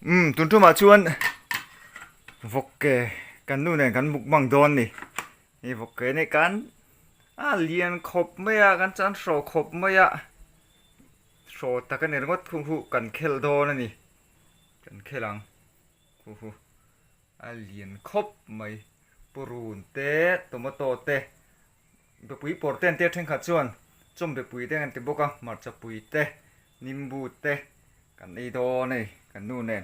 tuần trước mà chuan vok ke kan nu này kan muk mang don ni vok ke này kan liền khop maya kan chan so khop maya so ta kan ngot khu khu kan khel don ni kan khelang khu khu liền khop mai purun te tomato te be pui porten te theng kha chuan chom be pui te kan te boka marcha pui te nimbu te kan ei do này kan nu nen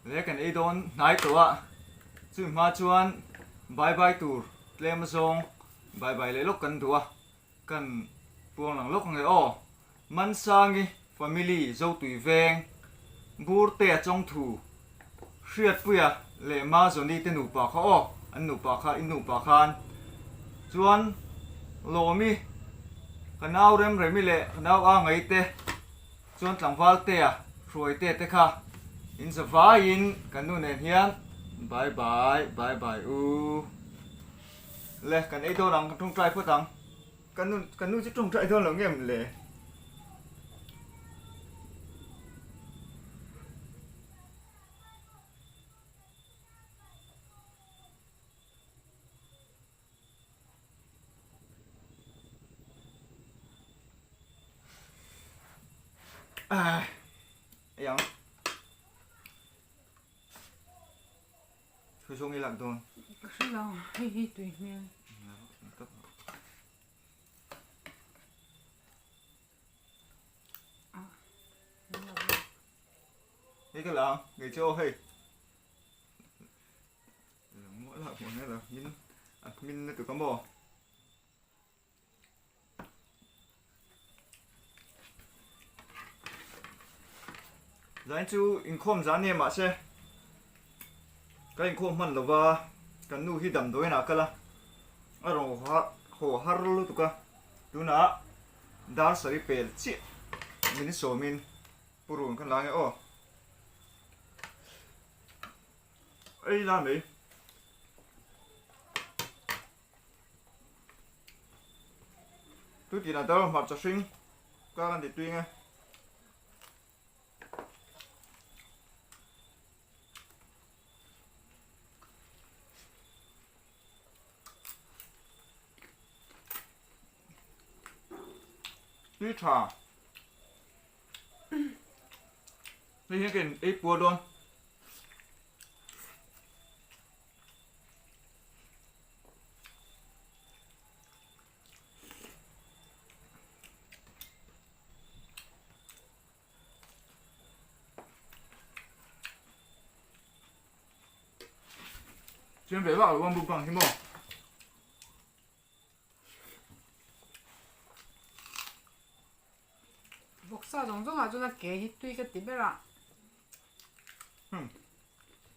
le kan ei don nai to a chu ma chuan bye bye tur tlem zong bye bye le lok kan tua kan puang lang lok nge o man sangi family zo tui veng bur te chong thu hriat puya le ma zoni te nu pa kha o an nu pa kha in nu pa khan chuan lomi kanau rem remi le kanau a ngai te chuan tlangwal te a roi te te kha in zawa in kan nu nen hian bye bye bye bye u le kan ei do rang tung trai photang kan nu chi tung trai do lo ngem le yang thôi xong đi làm thôi Cái đó hay hay tùy miệng. cái là người châu hay mỗi lần một này là min từ con bò giá chú in khom giá niệm mà xe cái in khom mình là va cái nu hi đầm đôi nào cái là ở rồi hồ har lu tụi cái tu nã dar sari pel chi min so min purun kan lang o ấy là mấy tôi chỉ là đâu mặt cho sinh các anh thì tuy nghe tuy trà tuy cái ít bùa luôn 지금 매박 얼굴 부방 힘어 Boksa dong dong ajo na ke hit tùy cái tí bé ra.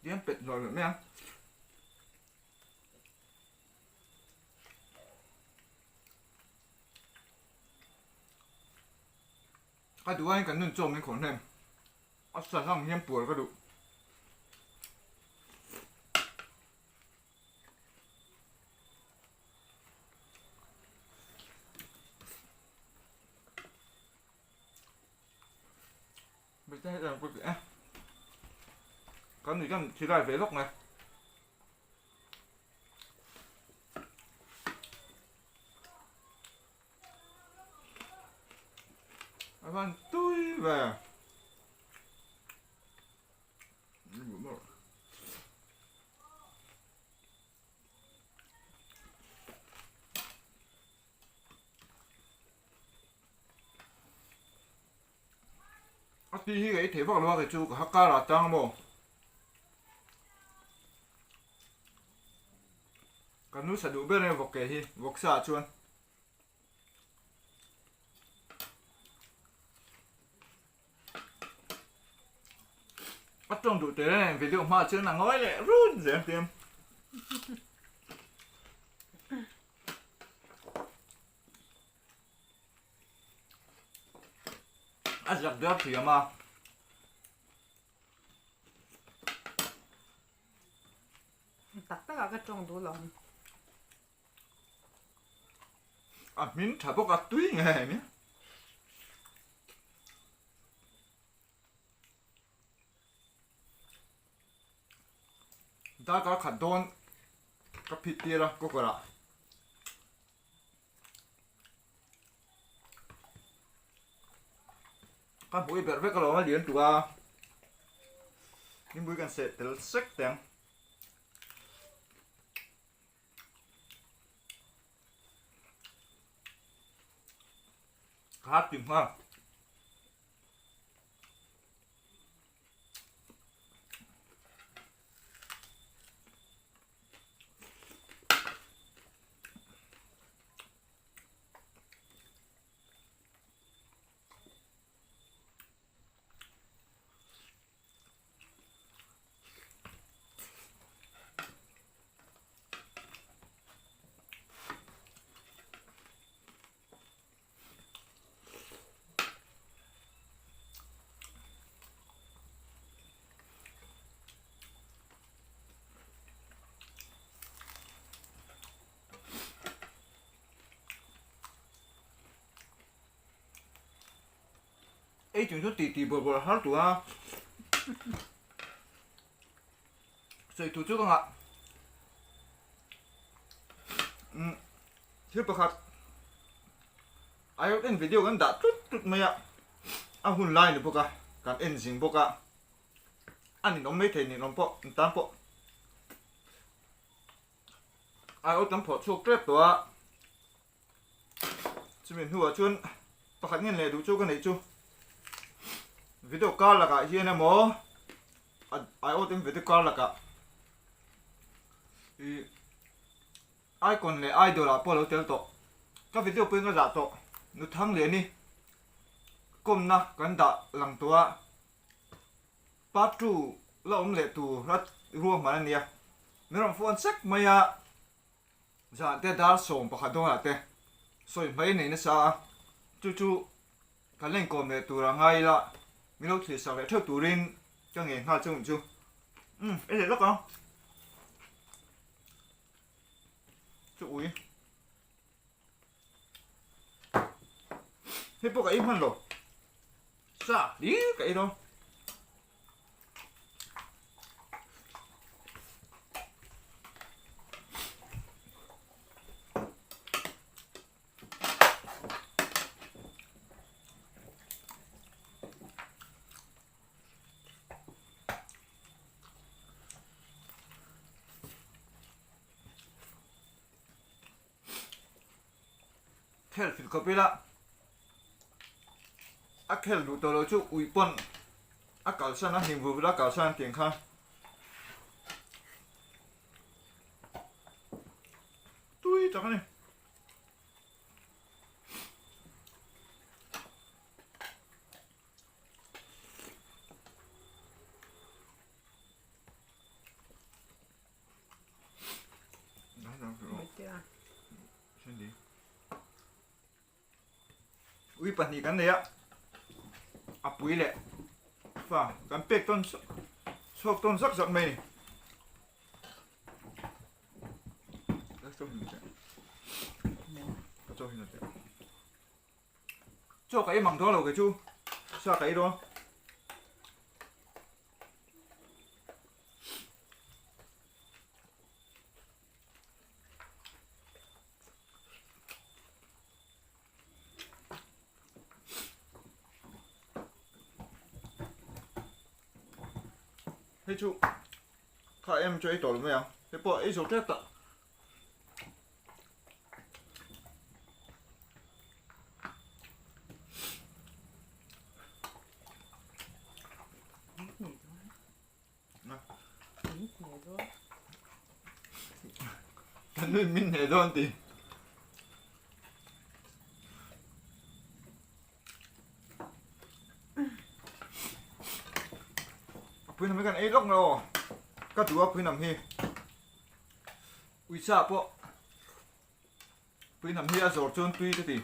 điênเป็ดrồi vậy mấy anhดูanh cần nên trộm cái khổn này anh sợ rằng hiếm bùa có đủ mình sẽ làm cái gì có gì cần chỉ lại về lốc này anh tui về đi cái thế vào lo cái chú hắc cá là trăng bộ cái nút sẽ đủ bên này vọc cái gì vọc xả chuan bắt trong đủ thế này về liệu mà chưa là ngói lại run dễ tìm giặc đớp thì mà Tắt tất cả cái trong tủ lạnh. min thả bốc cả túi nghe nhé đã có khẩn đôn các thịt tia đó có cả các buổi bẹt với cái lò điện tụi những buổiกันเสร็จแต่ละสักแตงขาดจริงมากไอ้จุดที่ตีบวบหาตัวใส่ตัวจุดกันละที่ประคัดไอ้เอ็นวิดีโอกันด่าจุดไม่อะเอาหุ่นไล่หรือพวกอะการเอ็นสิงพวกอะอันนี้น้องไม่เทนี่น้องปะตามปะไอ้เอาตามพอโชคเก็บตัวจะเป็นหัวชวนประคัดเงินเลยดูจูกันไหนจูวิดีโอคอลละกะเฮียนะโมไอโอเต็มวิดีโอคอลละกะไอคนเลยไอเดียวละพอเราเจอตัวก็วิดีโอเป็นก็จะตัวนุทั้งเลยนี่ก้มนะกันด่าหลังตัวปัดจูแล้วอมเล็ตัวรัดรวมมาเนี่ยไม่ต้องฟอนสักไม่อะจะเด็ดดาร์ส่งประคัดตัวละเต้สวยไม่เนี่ยนะซะจู่ๆกันเล่นก้มเลยตัวละไงละมีลูกถือสาวเลยเท่าตูรินจังเงี้ยน่าจุ่มจุไอ้เด็กแล้วก็จุ๋ยให้พวกไอ้มันหรอซาดีกับไอ้ดองเทลฟิลก็ไปละอักเทลดูตัวเราจุอุ้ยปนอักเก่าชันนะหิมบูละเก่าชันเตียงข้างตุ้ยจังเลยน้ำๆ ไม่เจอ ใช่ดิอุ้ยปันนี้กันเลยอะอับปุ๋ยแหละฝ่ากันเป็กต้นชกต้นสักไหมแล้วชกหินเตะก็ชกหินเตะชกไอ้มังท้องเราไงชูชกไอ้ด้วยให้chúข้าเอ็มช่วยต่อหรือไม่อ่ะให้ปล่อยไอ้โจเจ็ดอ่ะกันด้วยมินเฮดอนตีพื้นทำให้กันไอ้ล็อกเราก็ถือว่าพื้นทำให้วิชาพวกพื้นทำให้อาสอจนตุยตี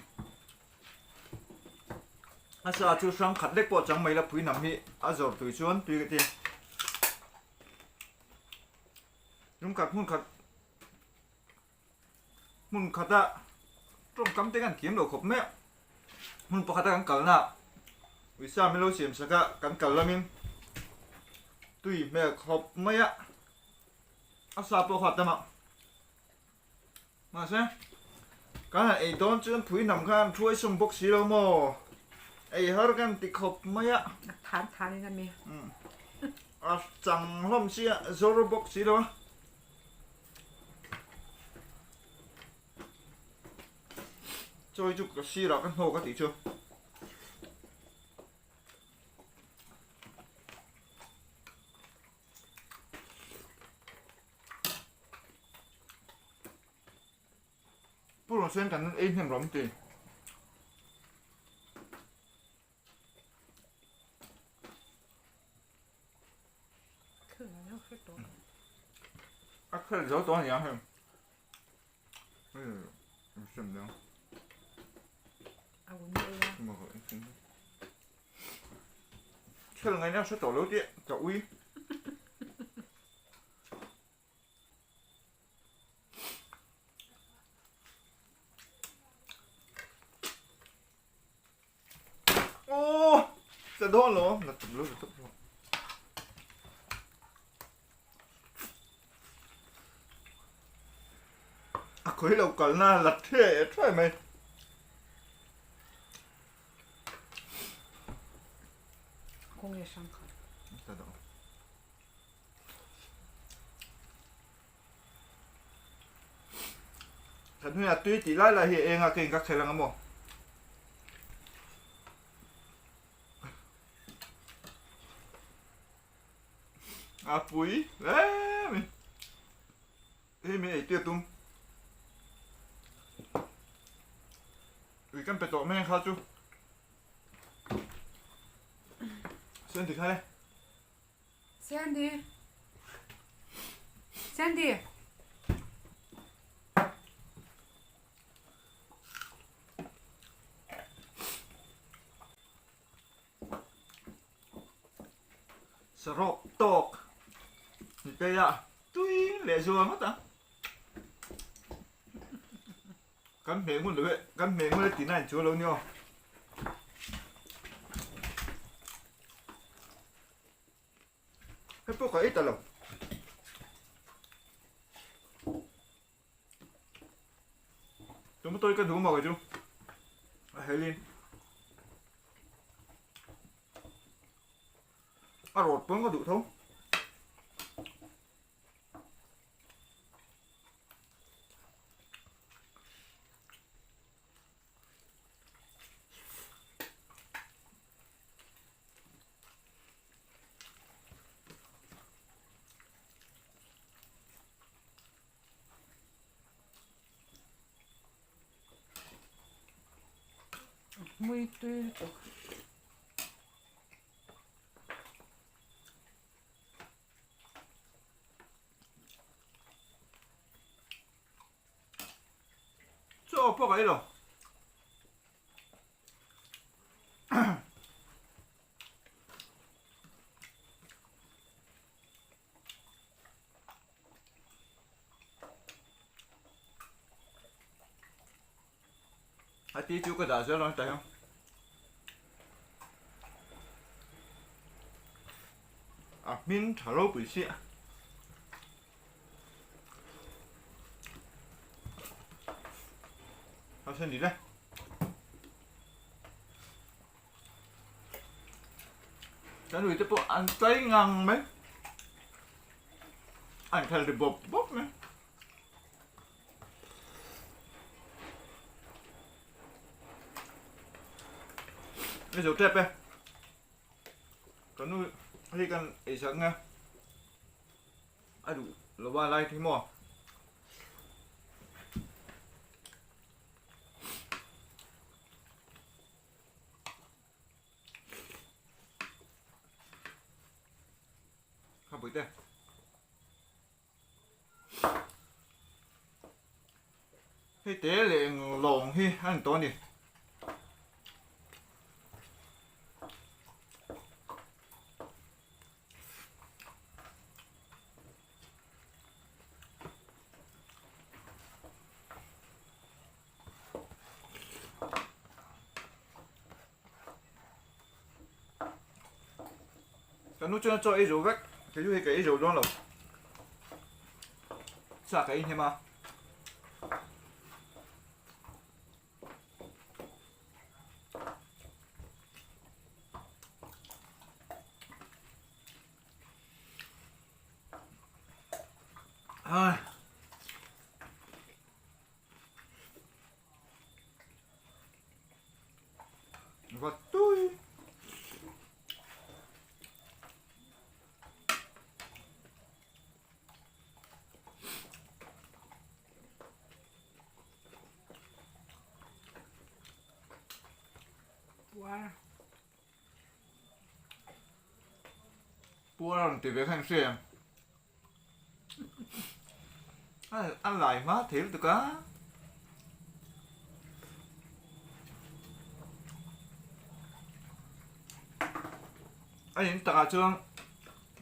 อาสาจูสังขัดเล็กปอจังไม่ละพื้นทำให้อาสอตุยชวนตุยกันตียุ่งขัดมุ่นขัดอะตรงกำเตกันเขียมเราขบแม่มุ่นปะขัดกันเก่าหน้าวิชาไม่รู้เสียมสักกันเก่าละมินตุยแม่ขบไม่อะ sao bộ hoạt tâm ạ mà xem cái này ấy đón chuyện phủi nằm gan thui sum bốc xí đâu mò ấy hết gan tị khop mấy ạ Thán thán lên mẹ. chẳng hôm xí ạ zoro bốc xí đâu chơi chút cái xí là cái hồ cái tí chưa不如先赶紧 in 很容易。 Cứ nó phải tốt. 아까 저 동안 양해. 좀 더. À cũng như là 뭐 최근 ngày nào sẽ tổ lối điện tổ uy. Ô, sẽ đó luôn, là tụm lối tụm luôn. À, có hiểu cả na lật thế, thôi mày. 공에 상가. 됐다. Thật là tuy chỉ lại là hiện à kinh các thầy là ngắm mỏ. À bụi, đấy mình. Thế mình ấy tiêu tung. Vì căn phải tổ men khá chú. Xem thử khai đây. Sandy. Sandy. Srop tok. Kaya, tuy lệ ruộng hết à. Cắn miếng một lưỡi, cắn miếng một tí này chúa lâu nhau. Hết bố có ít à lộc. Chúng tôi cần thú màu rồi chú. Hãy lên. À rột vẫn có đủ không? Muy tươi. Cho bố cái rồi. À tí chú có giả sữa rồi tại không? À mình thả lâu bụi xịa. Học sinh đi đây. Cái người tiếp bộ ăn tay ngang mấy. Ăn thay được bột bốc mấy. Cái dấu trẹp đây. Cái nuôi thì cần ấy sáng nghe. Ai đủ là ba lai thì mò. Không bụi đây. Thì tế lệ lồng hi ăn to đi. Cái nút cho ấy dấu vách, cái dấu đó rồi. sa cái in mà ai và tôi Wow. bua làm việc hành xem ăn lại má thiểu từ cá anh nhìn ta chương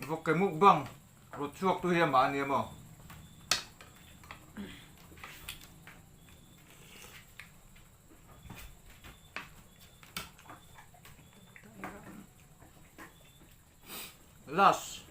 một cái mục bằng rồi chuộc tôi hiểm mà niệm à las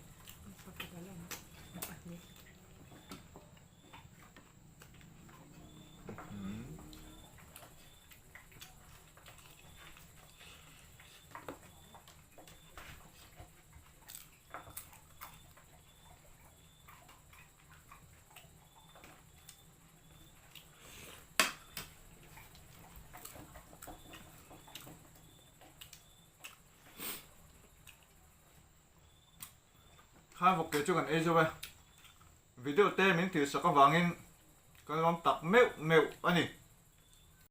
hai một cái chỗ gần ấy rồi video tên mình thì sẽ có vàng in cái lon tập mèo mèo anh nhỉ